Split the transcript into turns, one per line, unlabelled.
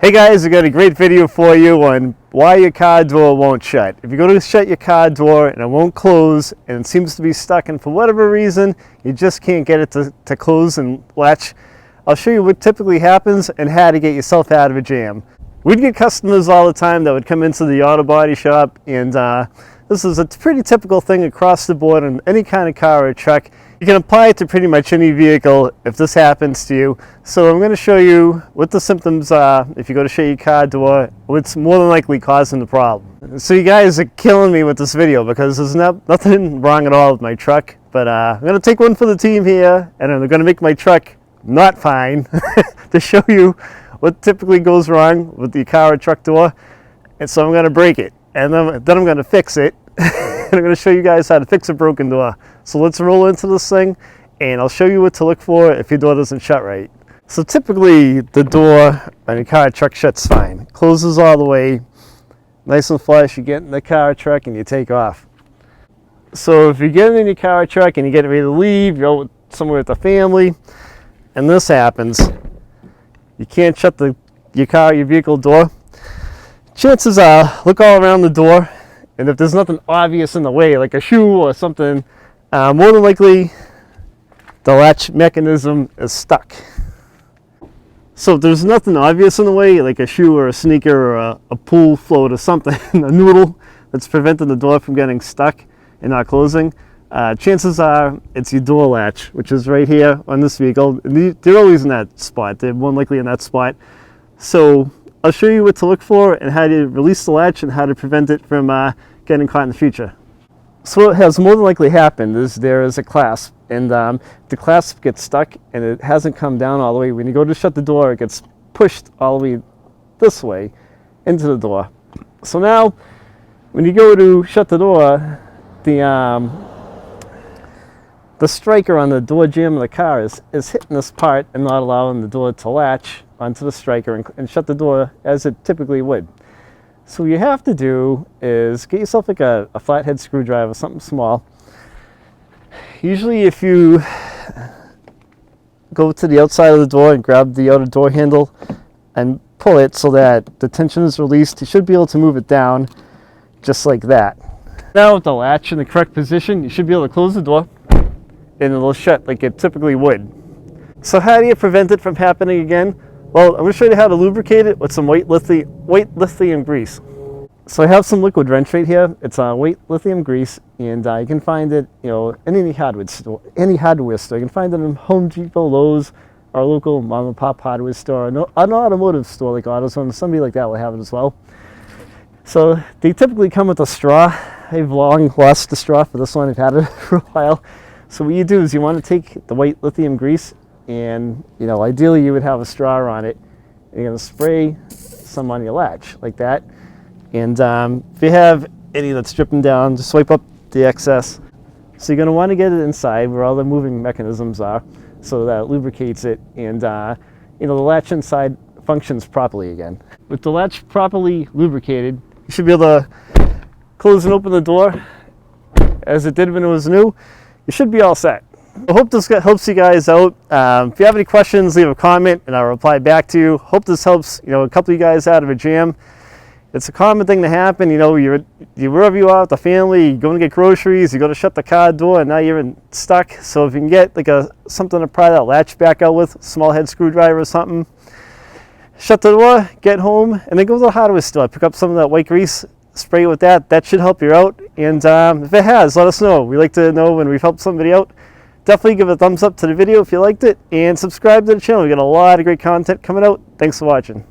Hey guys, I got a great video for you on why your car door won't shut. If you go to shut your car door and it won't close and it seems to be stuck and for whatever reason you just can't get it to close and latch, I'll show you what typically happens and how to get yourself out of a jam. We'd get customers all the time that would come into the auto body shop, and this is a pretty typical thing across the board on any kind of car or truck. You can apply it to pretty much any vehicle if this happens to you. So I'm going to show you what the symptoms are if you go to shut your car door, what's more than likely causing the problem. So you guys are killing me with this video because there's nothing wrong at all with my truck, but I'm going to take one for the team here and I'm going to make my truck not fine to show you what typically goes wrong with the car or truck door. And so I'm going to break it and then I'm going to fix it. And I'm going to show you guys how to fix a broken door. So let's roll into this thing and I'll show you what to look for if your door doesn't shut right. So typically the door on your car or truck shuts fine. Closes all the way, nice and flush. You get in the car or truck and you take off. So if you're getting in your car or truck and you're getting ready to leave, you're out somewhere with the family, and this happens, you can't shut your car or your vehicle door. Chances are, look all around the door, and if there's nothing obvious in the way, like a shoe or something, more than likely the latch mechanism is stuck. So if there's nothing obvious in the way, like a shoe or a sneaker or a pool float or something, a noodle that's preventing the door from getting stuck and not closing, chances are it's your door latch, which is right here on this vehicle. They're always in that spot. They're more likely in that spot. So I'll show you what to look for and how to release the latch and how to prevent it from getting caught in the future. So what has more than likely happened is there is a clasp, and the clasp gets stuck and it hasn't come down all the way. When you go to shut the door, it gets pushed all the way this way into the door. So now when you go to shut the door, the striker on the door jamb of the car is hitting this part and not allowing the door to latch onto the striker and shut the door as it typically would. So what you have to do is get yourself like a flathead screwdriver, something small. Usually if you go to the outside of the door and grab the outer door handle and pull it so that the tension is released, you should be able to move it down just like that. Now with the latch in the correct position, you should be able to close the door and it'll shut like it typically would. So how do you prevent it from happening again? Well, I'm going to show you how to lubricate it with some white lithium grease. So I have some liquid wrench right here. It's white lithium grease, and you can find it, in any hardware store. You can find it in Home Depot, Lowe's, our local mom and pop hardware store, an automotive store like AutoZone. Somebody like that will have it as well. So they typically come with a straw. I've long lost the straw for this one. I've had it for a while. So what you do is you want to take the white lithium grease, and ideally you would have a straw on it, and you're going to spray some on your latch like that, and if you have any that's dripping down, just swipe up the excess. So you're going to want to get it inside where all the moving mechanisms are so that it lubricates it, and the latch inside functions properly again. With the latch properly lubricated, you should be able to close and open the door as it did when it was new. You should be all set. I hope this helps you guys out. If you have any questions, leave a comment and I'll reply back to you. Hope this helps a couple of you guys out of a jam. It's a common thing to happen. You're wherever you are with the family, you're going to get groceries, you go to shut the car door, and now you're stuck. So if you can get like something to pry that latch back out with, small head screwdriver or something, shut the door, get home, and then go to the hardware store, pick up some of that white grease, spray it with that. That should help you out. And if it has, let us know. We like to know when we've helped somebody out. Definitely give a thumbs up to the video if you liked it, and subscribe to the channel. We got a lot of great content coming out. Thanks for watching.